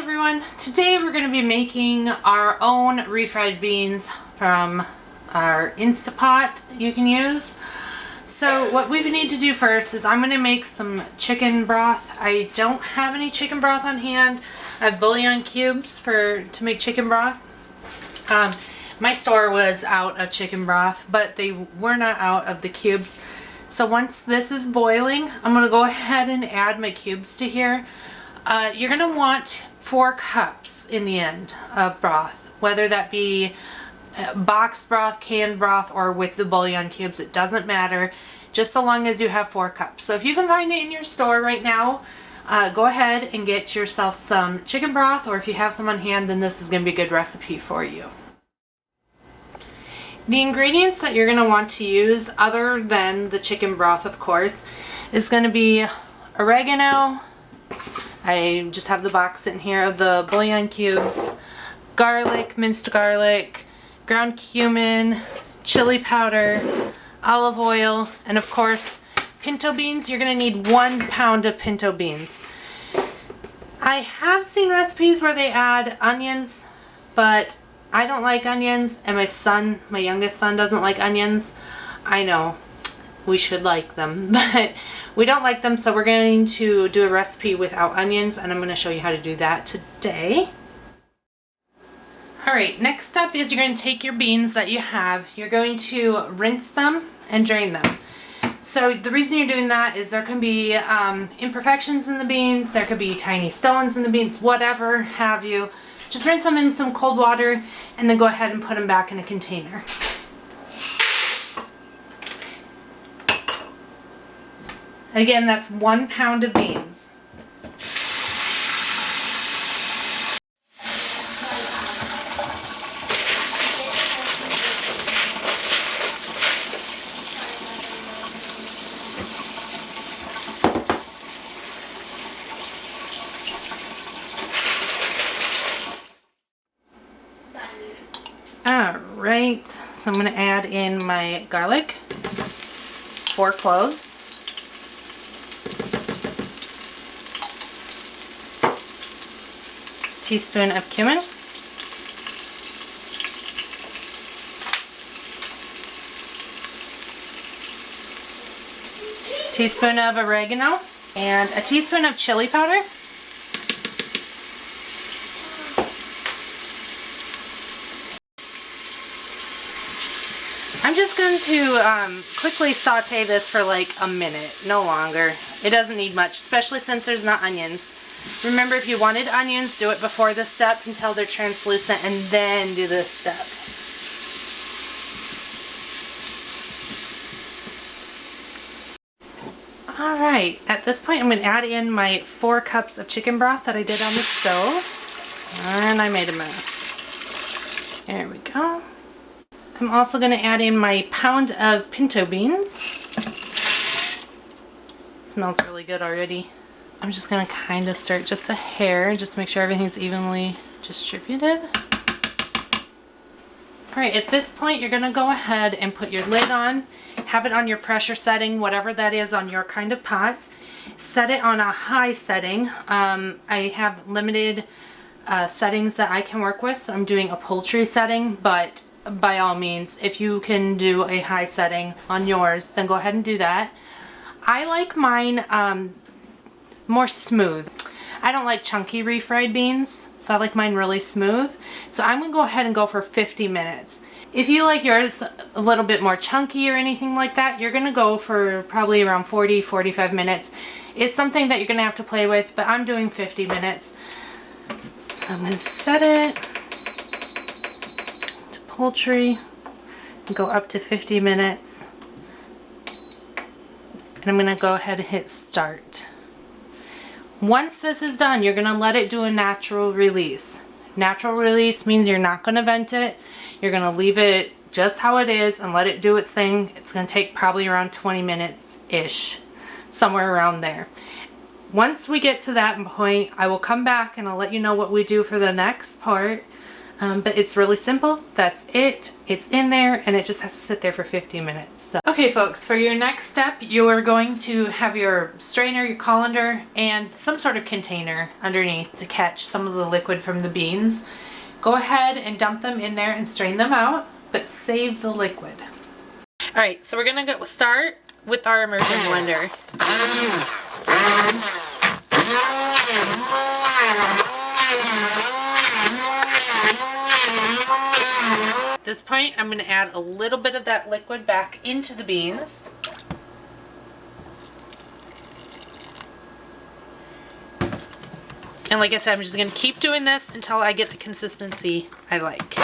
everyone, today we're going to be making our own refried beans from our Instapot you can use. So what we need to do first is I'm going to make some chicken broth. I don't have any chicken broth on hand. I have bouillon cubes to make chicken broth. My store was out of chicken broth, but they were not out of the cubes. So once this is boiling, I'm going to go ahead and add my cubes to here. You're going to want 4 cups in the end of broth, whether that be box broth, canned broth, or with the bouillon cubes. It doesn't matter, just so long as you have 4 cups. So if you can find it in your store right now, go ahead and get yourself some chicken broth, or if you have some on hand, then this is going to be a good recipe for you. The ingredients that you're going to want to use, other than the chicken broth of course, is going to be oregano. I just have the box in here of the bouillon cubes, garlic, minced garlic, ground cumin, chili powder, olive oil, and of course pinto beans. You're going to need 1 pound of pinto beans. I have seen recipes where they add onions, but I don't like onions, and my youngest son doesn't like onions. I know we should like them, but we don't like them, so we're going to do a recipe without onions, and I'm going to show you how to do that today. Alright, next up is you're going to take your beans that you have. You're going to rinse them and drain them. So the reason you're doing that is there can be imperfections in the beans, there could be tiny stones in the beans, whatever have you. Just rinse them in some cold water and then go ahead and put them back in a container. Again, that's 1 pound of beans. Alright, so I'm going to add in my garlic, 4 cloves, teaspoon of cumin, teaspoon of oregano, and a teaspoon of chili powder. I'm just going to quickly saute this for like a minute, no longer. It doesn't need much, especially since there's not onions. Remember, if you wanted onions, do it before this step until they're translucent, and then do this step. Alright, at this point I'm going to add in my 4 cups of chicken broth that I did on the stove. And I made a mess. There we go. I'm also going to add in my pound of pinto beans. It smells really good already. I'm just going to kind of stir it just a hair, just to make sure everything's evenly distributed. Alright, at this point you're going to go ahead and put your lid on. Have it on your pressure setting, whatever that is on your kind of pot. Set it on a high setting. I have limited settings that I can work with, so I'm doing a poultry setting, but by all means, if you can do a high setting on yours, then go ahead and do that. I like mine more smooth. I don't like chunky refried beans, so I like mine really smooth. So I'm going to go ahead and go for 50 minutes. If you like yours a little bit more chunky or anything like that, you're going to go for probably around 40-45 minutes. It's something that you're going to have to play with, but I'm doing 50 minutes. So I'm going to set it to poultry and go up to 50 minutes. And I'm going to go ahead and hit start. Once this is done, you're going to let it do a natural release. Natural release means you're not going to vent it. You're going to leave it just how it is and let it do its thing. It's going to take probably around 20 minutes-ish, somewhere around there. Once we get to that point, I will come back and I'll let you know what we do for the next part. But it's really simple. That's it. It's in there and it just has to sit there for 50 minutes. So, Okay folks, for your next step, you are going to have your strainer, your colander, and some sort of container underneath to catch some of the liquid from the beans. Go ahead and dump them in there and strain them out, but save the liquid. Alright, so we're going to start with our immersion blender. At this point, I'm going to add a little bit of that liquid back into the beans. And like I said, I'm just going to keep doing this until I get the consistency I like.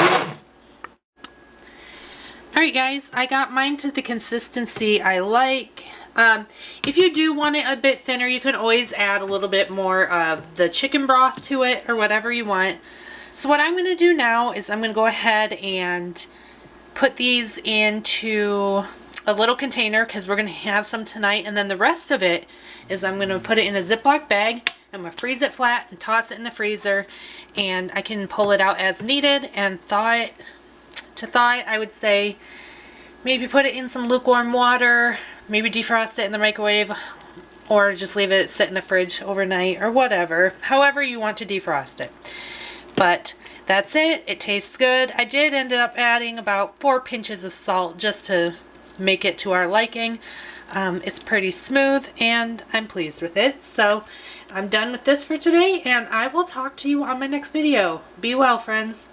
Alright guys, I got mine to the consistency I like. If you do want it a bit thinner, you can always add a little bit more of the chicken broth to it or whatever you want. So what I'm going to do now is I'm going to go ahead and put these into a little container because we're going to have some tonight, and then the rest of it is I'm going to put it in a Ziploc bag. I'm going to freeze it flat and toss it in the freezer, and I can pull it out as needed and thaw it. To thaw it, I would say maybe put it in some lukewarm water, maybe defrost it in the microwave, or just leave it sit in the fridge overnight or whatever, however you want to defrost it. But that's it. It tastes good. I did end up adding about 4 pinches of salt just to make it to our liking. It's pretty smooth and I'm pleased with it. So I'm done with this for today, and I will talk to you on my next video. Be well, friends.